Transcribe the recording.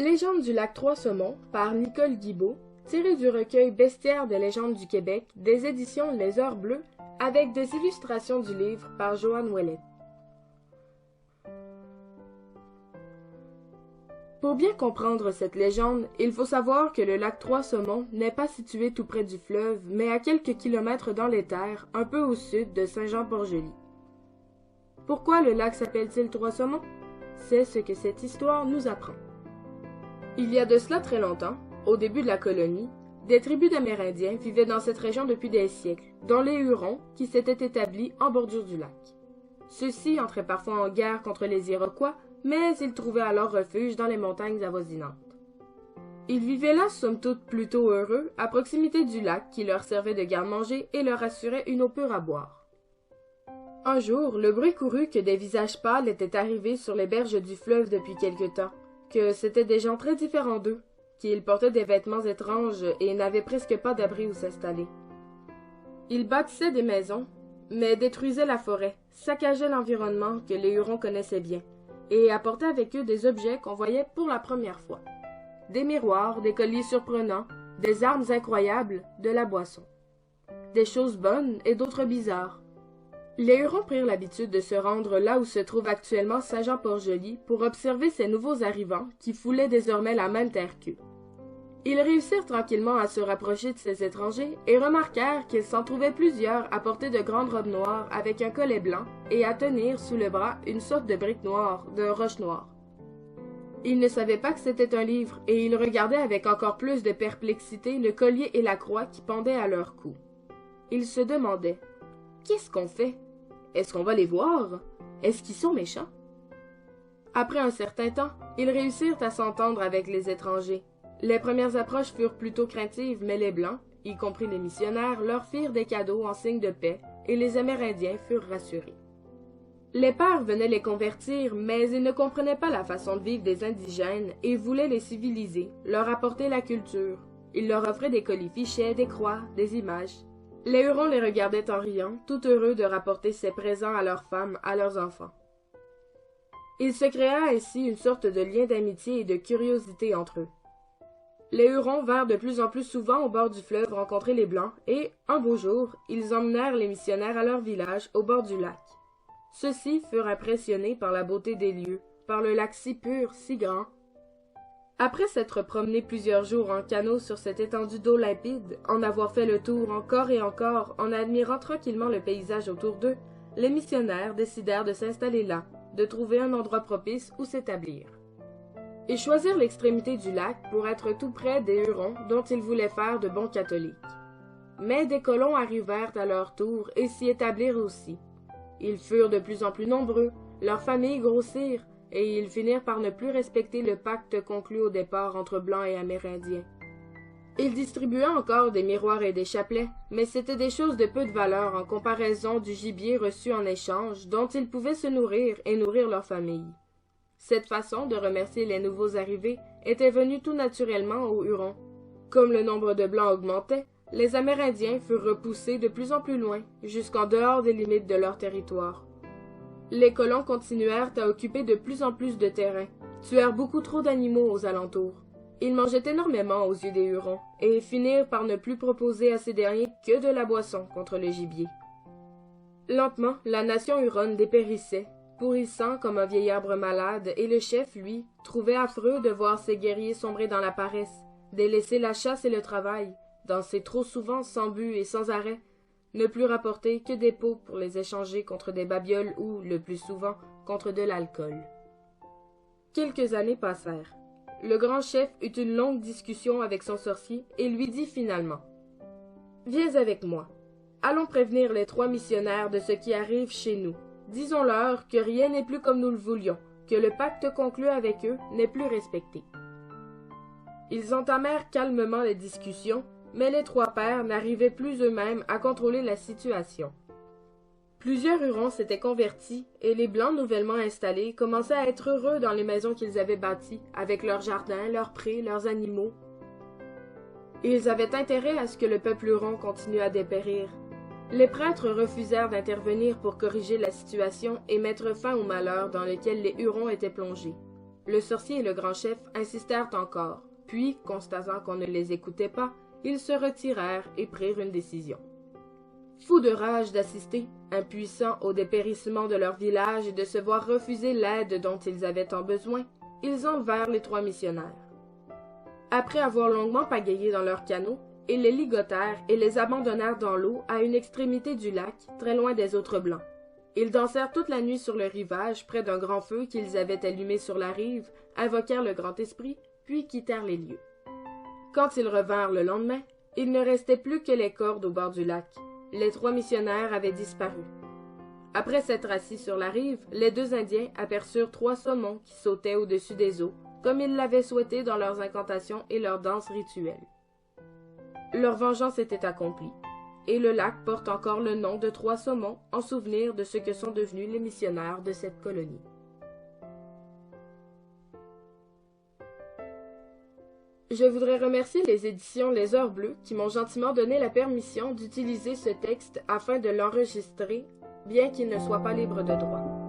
Légende du lac Trois-Saumons par Nicole Guibault, tiré du recueil Bestiaire des légendes du Québec des éditions Les Heures Bleues, avec des illustrations du livre par Joanne Ouellet. Pour bien comprendre cette légende, il faut savoir que le lac Trois-Saumons n'est pas situé tout près du fleuve, mais à quelques kilomètres dans les terres, un peu au sud de Saint-Jean-Port-Joli. Pourquoi le lac s'appelle-t-il Trois-Saumons? C'est ce que cette histoire nous apprend. Il y a de cela très longtemps, au début de la colonie, des tribus d'Amérindiens vivaient dans cette région depuis des siècles, dont les Hurons qui s'étaient établis en bordure du lac. Ceux-ci entraient parfois en guerre contre les Iroquois, mais ils trouvaient alors refuge dans les montagnes avoisinantes. Ils vivaient là, somme toute, plutôt heureux, à proximité du lac qui leur servait de garde-manger et leur assurait une eau pure à boire. Un jour, le bruit courut que des visages pâles étaient arrivés sur les berges du fleuve depuis quelque temps, que c'étaient des gens très différents d'eux, qu'ils portaient des vêtements étranges et n'avaient presque pas d'abri où s'installer. Ils bâtissaient des maisons, mais détruisaient la forêt, saccageaient l'environnement que les Hurons connaissaient bien, et apportaient avec eux des objets qu'on voyait pour la première fois. Des miroirs, des colliers surprenants, des armes incroyables, de la boisson. Des choses bonnes et d'autres bizarres. Les Hurons prirent l'habitude de se rendre là où se trouve actuellement Saint-Jean-Port-Joli pour observer ces nouveaux arrivants qui foulaient désormais la même terre qu'eux. Ils réussirent tranquillement à se rapprocher de ces étrangers et remarquèrent qu'ils s'en trouvaient plusieurs à porter de grandes robes noires avec un collet blanc et à tenir sous le bras une sorte de brique noire, de roche noire. Ils ne savaient pas que c'était un livre et ils regardaient avec encore plus de perplexité le collier et la croix qui pendaient à leur cou. Ils se demandaient: qu'est-ce qu'on fait? Est-ce qu'on va les voir? Est-ce qu'ils sont méchants? Après un certain temps, ils réussirent à s'entendre avec les étrangers. Les premières approches furent plutôt craintives, mais les Blancs, y compris les missionnaires, leur firent des cadeaux en signe de paix, et les Amérindiens furent rassurés. Les pères venaient les convertir, mais ils ne comprenaient pas la façon de vivre des indigènes et voulaient les civiliser, leur apporter la culture. Ils leur offraient des colifichets, des croix, des images. Les Hurons les regardaient en riant, tout heureux de rapporter ces présents à leurs femmes, à leurs enfants. Il se créa ainsi une sorte de lien d'amitié et de curiosité entre eux. Les Hurons vinrent de plus en plus souvent au bord du fleuve rencontrer les Blancs et, un beau jour, ils emmenèrent les missionnaires à leur village au bord du lac. Ceux-ci furent impressionnés par la beauté des lieux, par le lac si pur, si grand. Après s'être promenés plusieurs jours en canot sur cette étendue d'eau limpide, en avoir fait le tour encore et encore, en admirant tranquillement le paysage autour d'eux, les missionnaires décidèrent de s'installer là, de trouver un endroit propice où s'établir. Ils choisirent l'extrémité du lac pour être tout près des Hurons dont ils voulaient faire de bons catholiques. Mais des colons arrivèrent à leur tour et s'y établirent aussi. Ils furent de plus en plus nombreux, leurs familles grossirent, et ils finirent par ne plus respecter le pacte conclu au départ entre Blancs et Amérindiens. Ils distribuaient encore des miroirs et des chapelets, mais c'étaient des choses de peu de valeur en comparaison du gibier reçu en échange dont ils pouvaient se nourrir et nourrir leur famille. Cette façon de remercier les nouveaux arrivés était venue tout naturellement aux Hurons. Comme le nombre de Blancs augmentait, les Amérindiens furent repoussés de plus en plus loin, jusqu'en dehors des limites de leur territoire. Les colons continuèrent à occuper de plus en plus de terrain, tuèrent beaucoup trop d'animaux aux alentours. Ils mangeaient énormément aux yeux des Hurons, et finirent par ne plus proposer à ces derniers que de la boisson contre le gibier. Lentement, la nation huronne dépérissait, pourrissant comme un vieil arbre malade, et le chef, lui, trouvait affreux de voir ses guerriers sombrer dans la paresse, délaisser la chasse et le travail, danser trop souvent sans but et sans arrêt, ne plus rapporter que des peaux pour les échanger contre des babioles ou, le plus souvent, contre de l'alcool. Quelques années passèrent. Le grand chef eut une longue discussion avec son sorcier et lui dit finalement: « Viens avec moi. Allons prévenir les 3 missionnaires de ce qui arrive chez nous. Disons-leur que rien n'est plus comme nous le voulions, que le pacte conclu avec eux n'est plus respecté. » Ils entamèrent calmement les discussions, mais les 3 pères n'arrivaient plus eux-mêmes à contrôler la situation. Plusieurs Hurons s'étaient convertis, et les Blancs nouvellement installés commençaient à être heureux dans les maisons qu'ils avaient bâties, avec leurs jardins, leurs prés, leurs animaux. Ils avaient intérêt à ce que le peuple Huron continue à dépérir. Les prêtres refusèrent d'intervenir pour corriger la situation et mettre fin au malheur dans lequel les Hurons étaient plongés. Le sorcier et le grand chef insistèrent encore, puis, constatant qu'on ne les écoutait pas, ils se retirèrent et prirent une décision. Fous de rage d'assister, impuissants au dépérissement de leur village et de se voir refuser l'aide dont ils avaient tant besoin, ils enlevèrent les 3 missionnaires. Après avoir longuement pagayé dans leur canot, ils les ligotèrent et les abandonnèrent dans l'eau à une extrémité du lac, très loin des autres blancs. Ils dansèrent toute la nuit sur le rivage, près d'un grand feu qu'ils avaient allumé sur la rive, invoquèrent le grand esprit, puis quittèrent les lieux. Quand ils revinrent le lendemain, il ne restait plus que les cordes au bord du lac. Les 3 missionnaires avaient disparu. Après s'être assis sur la rive, les 2 Indiens aperçurent 3 saumons qui sautaient au-dessus des eaux, comme ils l'avaient souhaité dans leurs incantations et leurs danses rituelles. Leur vengeance était accomplie, et le lac porte encore le nom de 3 saumons en souvenir de ce que sont devenus les missionnaires de cette colonie. Je voudrais remercier les éditions Les Heures Bleues qui m'ont gentiment donné la permission d'utiliser ce texte afin de l'enregistrer, bien qu'il ne soit pas libre de droit.